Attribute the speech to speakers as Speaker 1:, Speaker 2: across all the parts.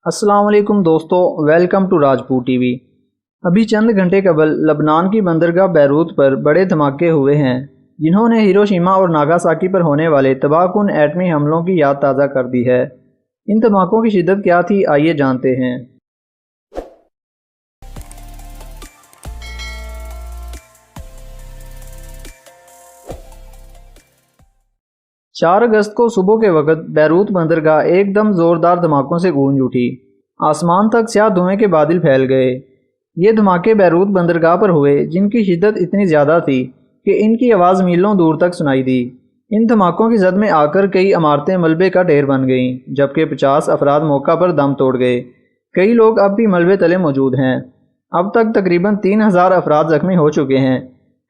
Speaker 1: अस्सलाम वालेकुम दोस्तों, वेलकम टू राजपूत टीवी। अभी चंद घंटे कबल लबनान की बंदरगाह बैरूत पर बड़े धमाके हुए हैं, जिन्होंने हिरोशिमा और नागासाकी पर होने वाले तबाहकुन एटमी हमलों की याद ताज़ा कर दी है। इन धमाकों की शिद्दत क्या थी, आइए जानते हैं। 4 अगस्त को सुबह के वक्त बैरूत बंदरगाह एकदम ज़ोरदार धमाकों से गूंज उठी। आसमान तक स्याह धुएं के बादल फैल गए। ये धमाके बैरूत बंदरगाह पर हुए, जिनकी शिद्दत इतनी ज़्यादा थी कि इनकी आवाज़ मीलों दूर तक सुनाई दी। इन धमाकों की जद में आकर कई इमारतें मलबे का ढेर बन गईं, जबकि 50 अफराद मौका पर दम तोड़ गए। कई लोग अब भी मलबे तले मौजूद हैं। अब तक तकरीबन 3000 अफराद जख्मी हो चुके हैं।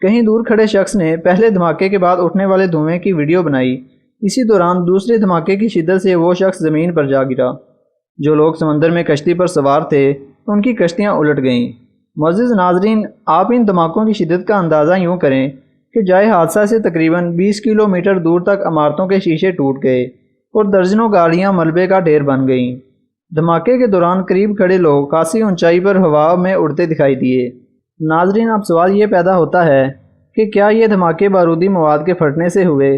Speaker 1: कहीं दूर खड़े शख्स ने पहले धमाके के बाद उठने वाले धुएं की वीडियो बनाई। इसी दौरान दूसरे धमाके की शिद्दत से वो शख्स ज़मीन पर जा गिरा। जो लोग समंदर में कश्ती पर सवार थे, उनकी कश्तियाँ उलट गईं। मुअज़्ज़िज़ नाज़रीन, आप इन धमाकों की शिद्दत का अंदाज़ा यूँ करें कि जाए हादसा से तकरीबन 20 किलोमीटर दूर तक इमारतों के शीशे टूट गए और दर्जनों गाड़ियाँ मलबे का ढेर बन गईं। धमाके के दौरान करीब खड़े लोग खासी ऊंचाई पर हवा में उड़ते दिखाई दिए। नाज़रीन, अब सवाल ये पैदा होता है कि क्या ये धमाके बारूदी मवाद के फटने से हुए,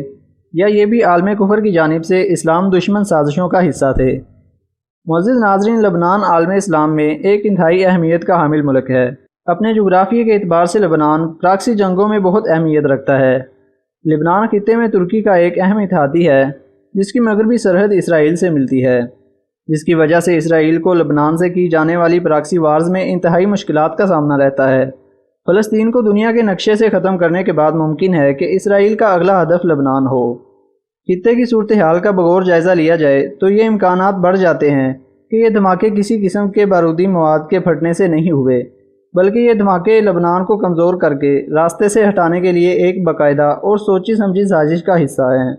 Speaker 1: या ये भी आलम कुफर की जानिब से इस्लाम दुश्मन साजिशों का हिस्सा थे। मुअज़्ज़िज़ नाज़रीन, लबनान आलम इस्लाम में एक इंतहाई अहमियत का हामिल मुल्क है। अपने जुग्राफिया के एतबार से लबनान प्रॉक्सी जंगों में बहुत अहमियत रखता है। लबनान खित्ते में तुर्की का एक अहम इत्तेहादी है, जिसकी मगरबी सरहद इसराइल से मिलती है, जिसकी वजह से इसराइल को लबनान से की जाने वाली प्रॉक्सी वार्स में इंतहाई मुश्किलात का सामना रहता है। फ़लस्तीन को दुनिया के नक्शे से ख़त्म करने के बाद मुमकिन है कि इसराइल का अगला हदफ लबनान हो। खित्ते की सूरत हाल का बगौर जायज़ा लिया जाए तो ये इम्कानात बढ़ जाते हैं कि ये धमाके किसी किस्म के बारूदी मवाद के फटने से नहीं हुए, बल्कि ये धमाके लबनान को कमज़ोर करके रास्ते से हटाने के लिए एक बाकायदा और सोची समझी साजिश का हिस्सा है।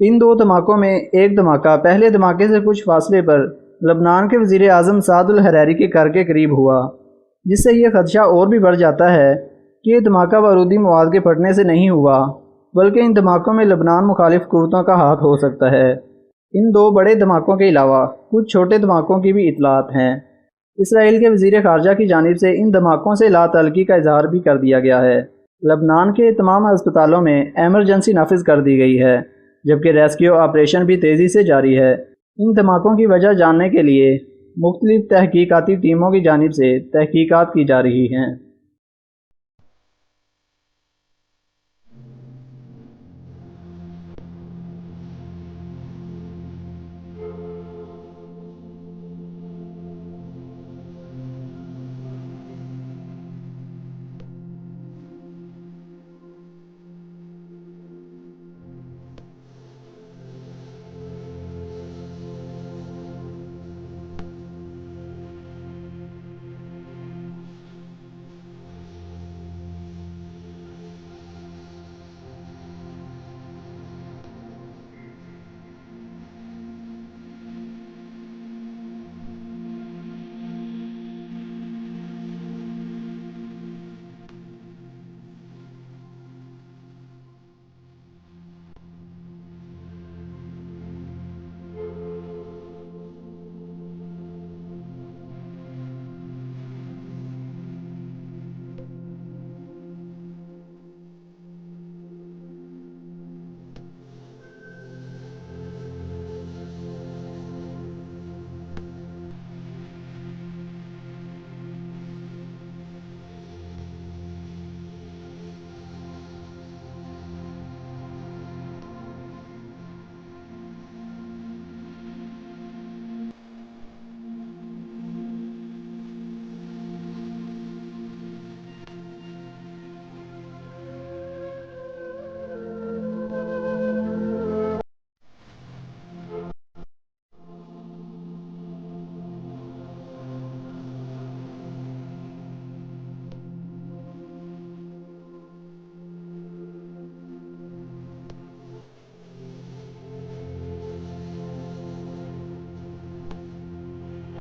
Speaker 1: इन दो धमाकों में एक धमाका पहले धमाके से कुछ फासले पर लबनान के वज़ीर आज़म साद अल हरारी के घर के करीब हुआ, जिससे यह खदशा और भी बढ़ जाता है कि यह धमाका बारूदी मवाद के फटने से नहीं हुआ, बल्कि इन धमाकों में लबनान मुखालिफ कुव्वतों का हाथ हो सकता है। इन दो बड़े धमाकों के अलावा कुछ छोटे धमाकों की भी इतलात हैं। इसराइल के वज़ीर ख़ारजा की जानिब से इन धमाकों से लातअल्लुकी का इजहार भी कर दिया गया है। लबनान के तमाम अस्पतालों में एमरजेंसी नाफिज कर दी गई है, जबकि रेस्क्यू ऑपरेशन भी तेज़ी से जारी है। इन धमाकों की वजह जानने के लिए मुख्तलिफ तहकीकाती टीमों की जानिब से तहकीकात की जा रही हैं।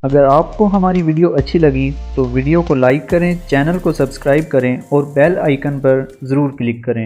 Speaker 1: अगर आपको हमारी वीडियो अच्छी लगी तो वीडियो को लाइक करें, चैनल को सब्सक्राइब करें और बेल आइकन पर ज़रूर क्लिक करें।